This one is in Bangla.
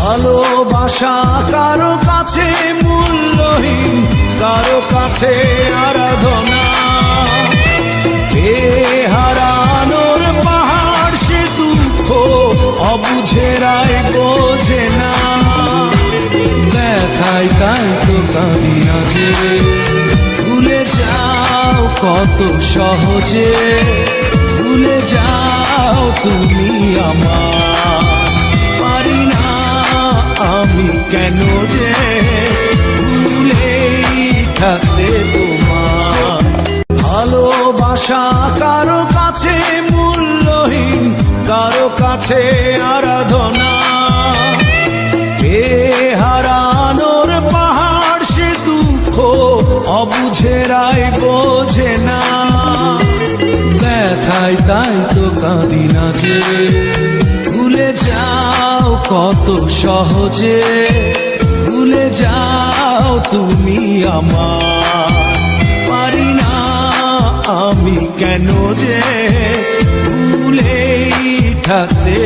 ভালোবাসা কারো কাছে মূল্যহীন, কারো কাছে আরাধনা। এ হারানোর পাহাড় সে দুঃখ অবুঝেরাই বোঝে না। ব্যথায় তাই তো কাঁদি না যে, ভুলে যাও কত সহজে, ভুলে যাও তুমি আমার। পারি না আমি কেন যে ভুলেই থাকতে তোমার। ভালোবাসা কারো কাছে মূল্যহীন, কারো কাছে আরাধনা। এ হারানোর পাহাড় সে দুঃখ অবুঝেরাই বোঝে না। ব্যথায় তাই তো কাঁদি না যে, ভুলে যাও কত সহজে, ভুলে যাও তুমি আমার। পারি না আমি কেন যে ভুলেই থাকতে